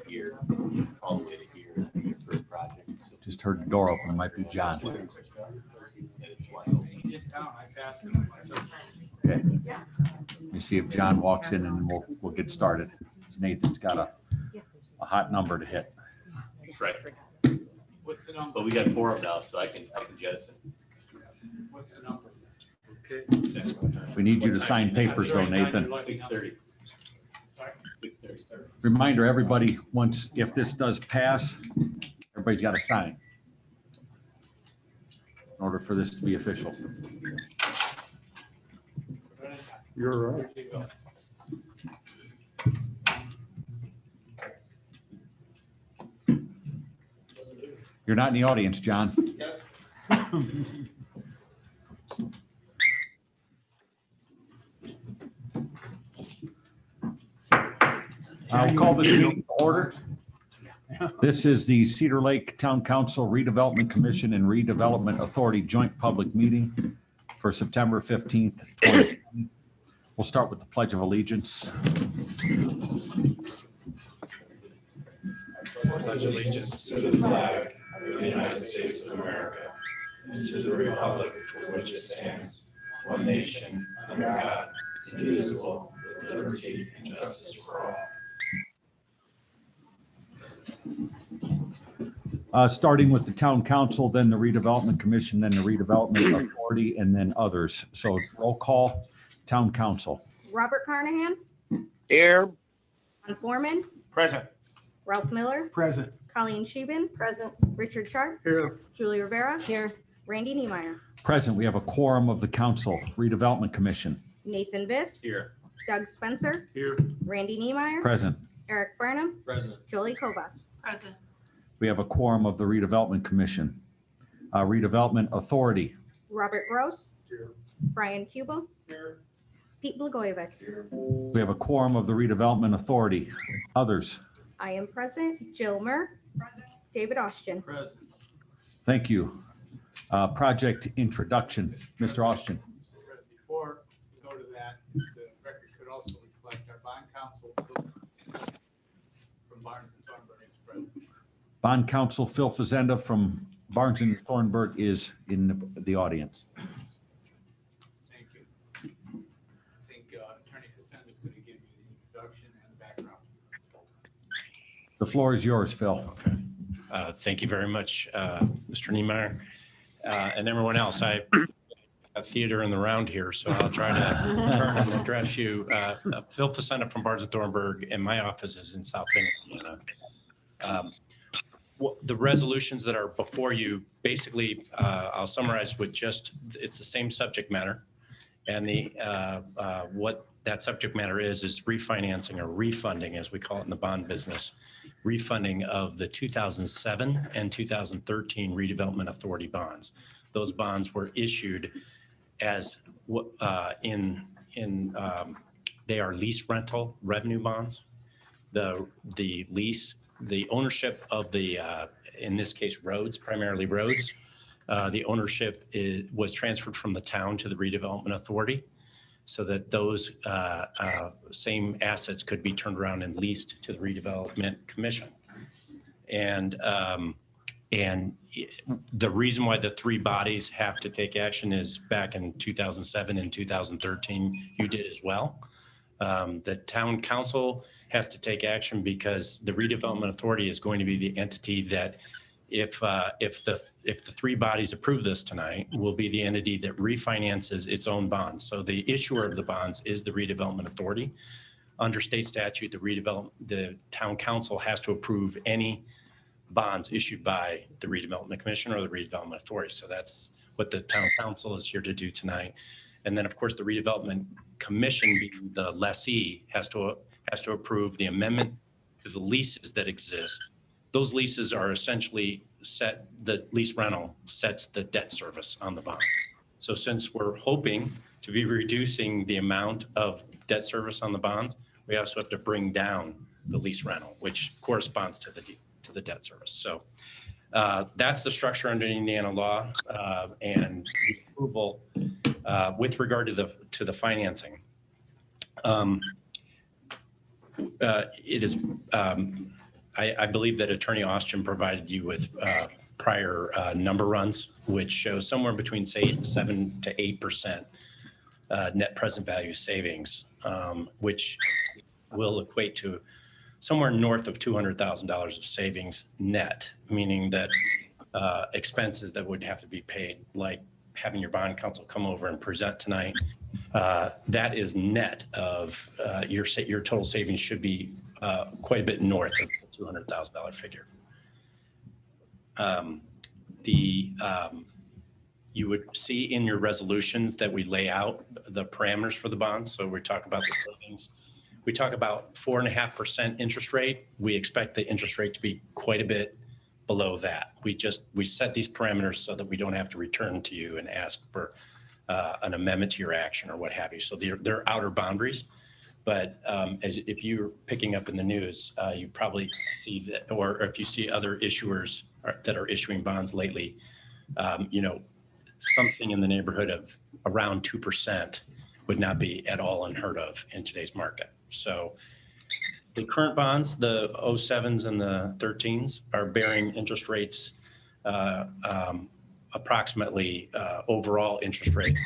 Here, all the way to here for the project. So Just heard the door open. It might be John. Okay. Let me see if John walks in and then we'll get started. Nathan's got a hot number to hit. Right. But we got 4 of them now, so I can jettison. What's the number? Okay. We need you to sign papers though, Nathan. 6:30. 6:30. Reminder, everybody, if this does pass, everybody's got to sign in order for this to be official. You're right. You're not in the audience, John. I'll call this meeting to order. This is the Cedar Lake Town Council Redevelopment Commission and Redevelopment Authority Joint Public Meeting for September 15th, 2020. We'll start with the Pledge of Allegiance. Pledge allegiance to the flag of the United States of America and to the republic for which it stands, one nation, under God, indivisible, with liberty and justice for all. Starting with the Town Council, then the Redevelopment Commission, then the Redevelopment Authority, and then others. So roll call, Town Council. Robert Carnahan, Here. John Foreman, Present. Ralph Miller, Present. Colleen Sheben, present, Richard Sharp, Here. Julie Rivera, here, Randy Niemeyer, Present, we have a quorum of the Council, Redevelopment Commission. Nathan Viss, Here. Doug Spencer, Here. Randy Niemeyer, Present, Eric Burnham, President. Jolie Kovac. Present. we have a quorum of the Redevelopment Commission. Redevelopment Authority. Robert Gross, Here. Brian Cuba, Here. Pete Blagojevich. We have a quorum of the Redevelopment Authority. Others. I am present, Jill Murr, David Austin. Present. Thank you. Project introduction, Mr. Austin. Before we go to that, the record could also reflect our bond counsel from Barnes and Thornburg is present. Bond Counsel Phil Fazenda from Barnes and Thornburg is in the audience. Thank you. I think Attorney Casenda is going to give you the introduction and background. The floor is yours, Phil. Thank you very much, Mr. Niemeyer, and everyone else. I a theater in the round here, so I'll try to turn and address you. Phil Fazenda from Barnes and Thornburg, and my office is in South Bend, Indiana. The resolutions that are before you, basically, I'll summarize with it's the same subject matter. And what that subject matter is refinancing or refunding, as we call it in the bond business, refunding of the 2007 and 2013 Redevelopment Authority bonds. Those bonds were issued as they are lease rental revenue bonds. The lease, the ownership of the, in this case, roads, primarily roads, the ownership was transferred from the town to the Redevelopment Authority so that those same assets could be turned around and leased to the Redevelopment Commission. And the reason why the 3 bodies have to take action is back in 2007 and 2013, you did as well. The town council has to take action because the Redevelopment Authority is going to be the entity that if the 3 bodies approve this tonight, will be the entity that refinances its own bonds. So the issuer of the bonds is the Redevelopment Authority. Under state statute, the town council has to approve any bonds issued by the Redevelopment Commission or the Redevelopment Authority. So that's what the town council is here to do tonight. And then, of course, the Redevelopment Commission, being the lessee, has to approve the amendment to the leases that exist. Those leases are essentially set, the lease rental sets the debt service on the bonds. So since we're hoping to be reducing the amount of debt service on the bonds, we also have to bring down the lease rental, which corresponds to the debt service. So that's the structure under Indiana law and the approval with regard to the financing. It is, I believe that Attorney Austin provided you with prior number runs, which show somewhere between, say, 7 to 8% net present value savings, which will equate to somewhere north of $200,000 of savings net, meaning that expenses that would have to be paid, like having your bond counsel come over and present tonight, that is net of your total savings should be quite a bit north of the $200,000 figure. You would see in your resolutions that we lay out the parameters for the bonds. So we talk about the savings. We talk about 4.5% interest rate. We expect the interest rate to be quite a bit below that. We set these parameters so that we don't have to return to you and ask for an amendment to your action or what have you. So they're outer boundaries. But if you're picking up in the news, you probably see that, or if you see other issuers that are issuing bonds lately, something in the neighborhood of around 2% would not be at all unheard of in today's market. So the current bonds, the 07s and the 13s, are bearing interest rates approximately overall interest rates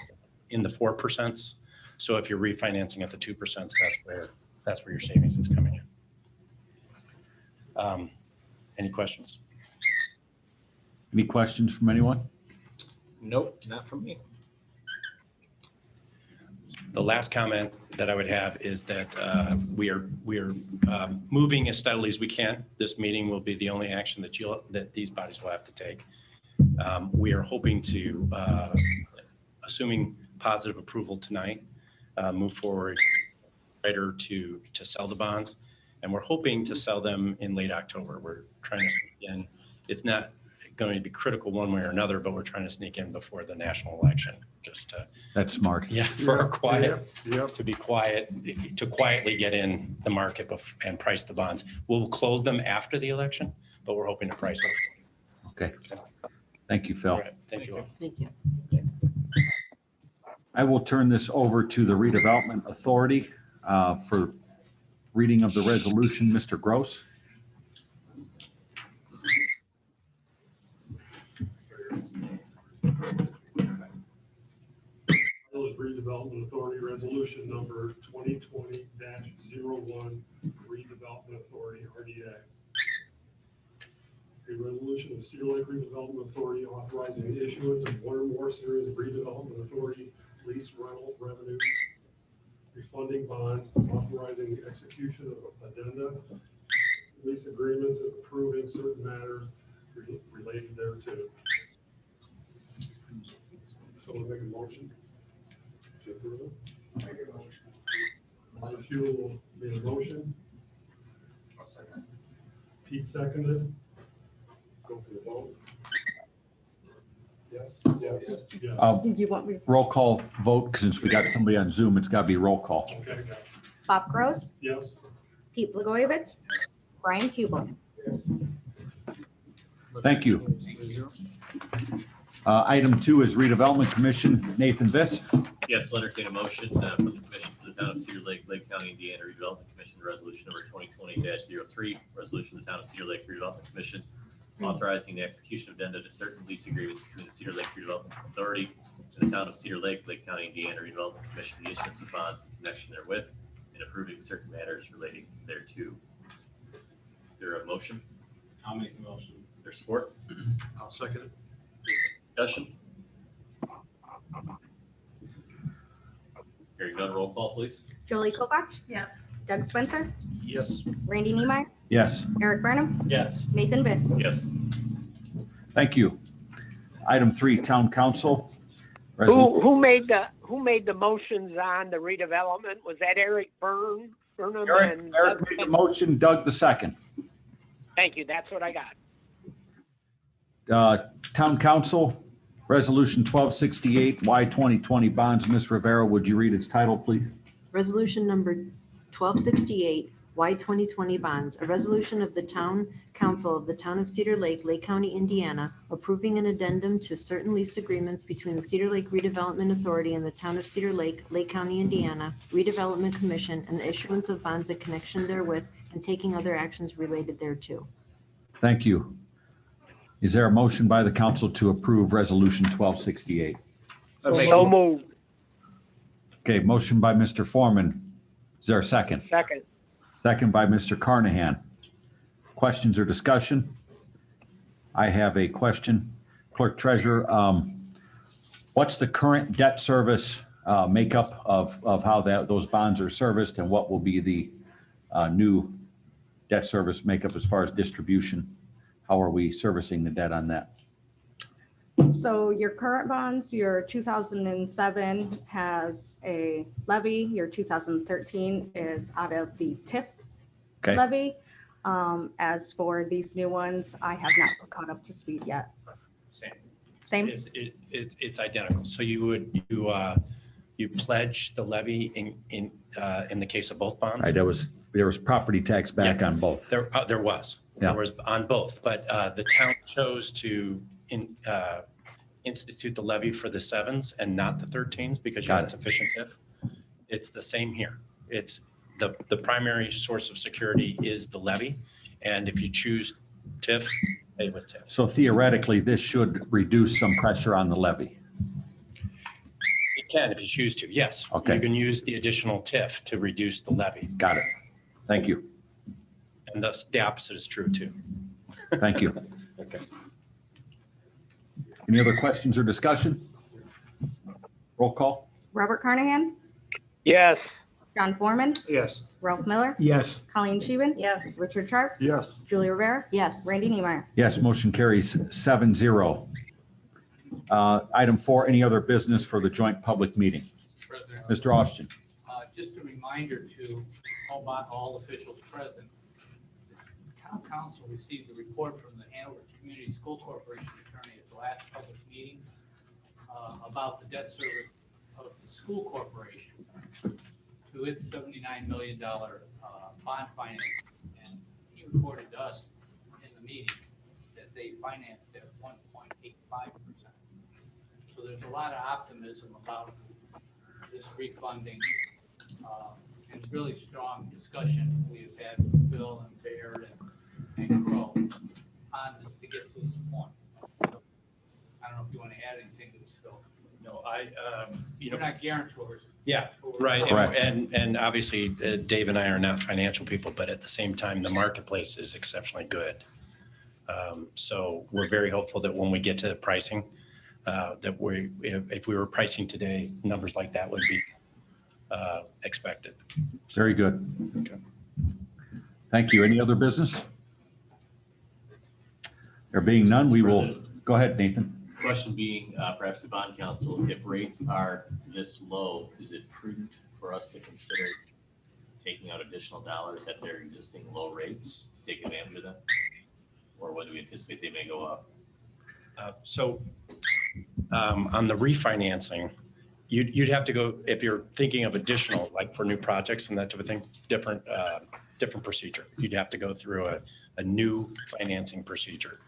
in the 4%. So if you're refinancing at the 2%, that's where your savings is coming in. Any questions? Any questions from anyone? Nope, not from me. The last comment that I would have is that we are moving as steadily as we can. This meeting will be the only action that these bodies will have to take. We are hoping to, assuming positive approval tonight, move forward later to sell the bonds, and we're hoping to sell them in late October. We're trying to sneak in. It's not going to be critical one way or another, but we're trying to sneak in before the national election, just to. That's smart. Yeah, for a quiet, to be quiet, to quietly get in the market and price the bonds. We'll close them after the election, but we're hoping to price them. Okay. Thank you, Phil. All right, thank you all. Thank you. I will turn this over to the Redevelopment Authority for reading of the resolution. Mr. Gross. Redevelopment Authority Resolution Number 2020-01, Redevelopment Authority, RDA. A resolution of Cedar Lake Redevelopment Authority authorizing the issuance of one or more series of redevelopment authority lease rental revenue refunding bonds, authorizing the execution of addenda, lease agreements, and approving certain matters related thereto. Someone make a motion to approve it? Make a motion. Hugh made a motion. I'll second. Pete seconded. Go for the vote. Yes. Yes. Yes. Did you want me? Roll call vote, since we got somebody on Zoom, it's got to be roll call. Okay, got it. Bob Gross, Yes. Pete Blagojevich, Brian Kubel. Yes. Thank you. Item 2 is Redevelopment Commission. Nathan Viss. Yes, we'll entertain a motion from the Commission for the Town of Cedar Lake, Lake County, Indiana Redevelopment Commission, resolution number 2020-03, resolution of the Town of Cedar Lake Redevelopment Commission authorizing the execution of addenda to certain lease agreements between the Cedar Lake Redevelopment Authority and the Town of Cedar Lake, Lake County, Indiana Redevelopment Commission, the issuance of bonds in connection therewith, and approving certain matters relating thereto. Is there a motion? I'll make the motion. Is there support? I'll second it. Discussion? Hearing none, roll call, please. Jolie Kovach, Yes. Doug Spencer, Yes. Randy Niemeyer, Yes. Eric Burnham, Yes. Nathan Viss. Yes. Thank you. Item 3, Town Council. Who made the motions on the redevelopment? Was that Eric Burnham? Eric made the motion, Doug the second. Thank you. That's what I got. Town Council, Resolution 1268, Y 2020 bonds. Ms. Rivera, would you read its title, please? Resolution number 1268, Y 2020 bonds, a resolution of the Town Council of the Town of Cedar Lake, Lake County, Indiana, approving an addendum to certain lease agreements between the Cedar Lake Redevelopment Authority and the Town of Cedar Lake, Lake County, Indiana, Redevelopment Commission, and the issuance of bonds in connection therewith, and taking other actions related thereto. Thank you. Is there a motion by the council to approve Resolution 1268? So moved. Okay, motion by Mr. Foreman. Is there a second? Second. Second by Mr. Carnahan. Questions or discussion? I have a question. Clerk Treasurer, what's the current debt service makeup of how those bonds are serviced, and what will be the new debt service makeup as far as distribution? How are we servicing the debt on that? So your current bonds, your 2007 has a levy, your 2013 is out of the TIF Okay, levy. As for these new ones, I have not caught up to speed yet. Same? It's identical. So you pledge the levy in the case of both bonds? right, there was property tax back on both. There was. Yeah. There was on both, but the town chose to institute the levy for the 7s and not the 13s because you Got had it. sufficient TIF. It's the same here. It's the primary source of security is the levy. And if you choose TIF, pay with TIF. So theoretically, this should reduce some pressure on the levy. It can if you choose to, yes. Okay. You can use the additional TIF to reduce the levy. Got it. Thank you. And thus the opposite is true too. Thank you. Okay. Any other questions or discussion? Roll call? Robert Carnahan, Yes. John Foreman, Yes. Ralph Miller, Yes. Colleen Scheven. Yes. Richard Sharp, Yes. Julie Rivera, Yes. Randy Niemeyer. Yes, motion carries 7-0. Item 4, any other business for the joint public meeting? President, Mr. Austin? just a reminder to all officials present. The Town Council received a report from the Hanover Community School Corporation attorney at the last public meeting about the debt service of the school corporation to its $79 million bond financing. And he reported to us in the meeting that they financed at 1.85%. So there's a lot of optimism about this refunding, and really strong discussion we've had with Bill and Baird and Crow on this to get to this point. I don't know if you want to add anything to this, Phil. No, You're not guarantors. Yeah, right. Correct. And obviously, Dave and I are not financial people, but at the same time, the marketplace is exceptionally good. So we're very hopeful that when we get to the pricing, that if we were pricing today, numbers like that would be expected. Very good. Okay. Thank you. Any other business? There being none, we will, go ahead, Nathan. Question being, perhaps to bond council, if rates are this low, is it prudent for us to consider taking out additional dollars at their existing low rates to take advantage of them? Or whether we anticipate they may go up? So on the refinancing, you'd have to go, if you're thinking of additional, like for new projects and that type of thing, different procedure. You'd have to go through a new financing procedure.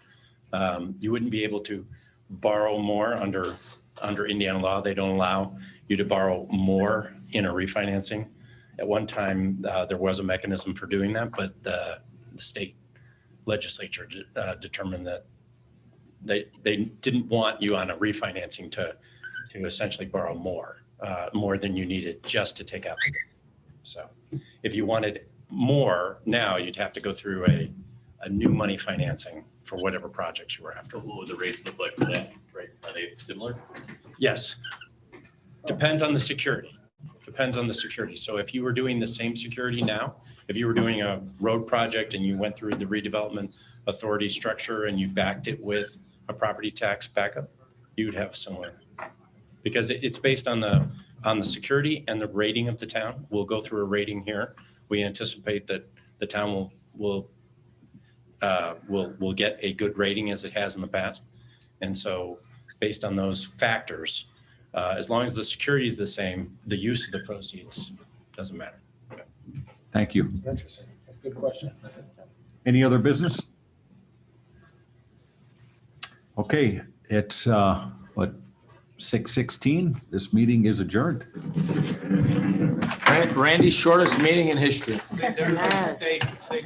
You wouldn't be able to borrow more under Indiana law. They don't allow you to borrow more in a refinancing. At one time, there was a mechanism for doing that, but the state legislature determined that they didn't want you on a refinancing to essentially borrow more than you needed just to take out the debt. So if you wanted more now, you'd have to go through a new money financing for whatever projects you were after. What would the rates look like for that? Right? Are they similar? Yes. Depends on the security. Depends on the security. So if you were doing the same security now, if you were doing a road project and you went through the redevelopment authority structure and you backed it with a property tax backup, you'd have similar. Because it's based on the security and the rating of the town. We'll go through a rating here. We anticipate that the town will get a good rating as it has in the past. And so based on those factors, as long as the security is the same, the use of the proceeds doesn't matter. Thank you. Interesting. Good question. Any other business? Okay, it's, 6:16. This meeting is adjourned. Randy's shortest meeting in history. Please, everybody stay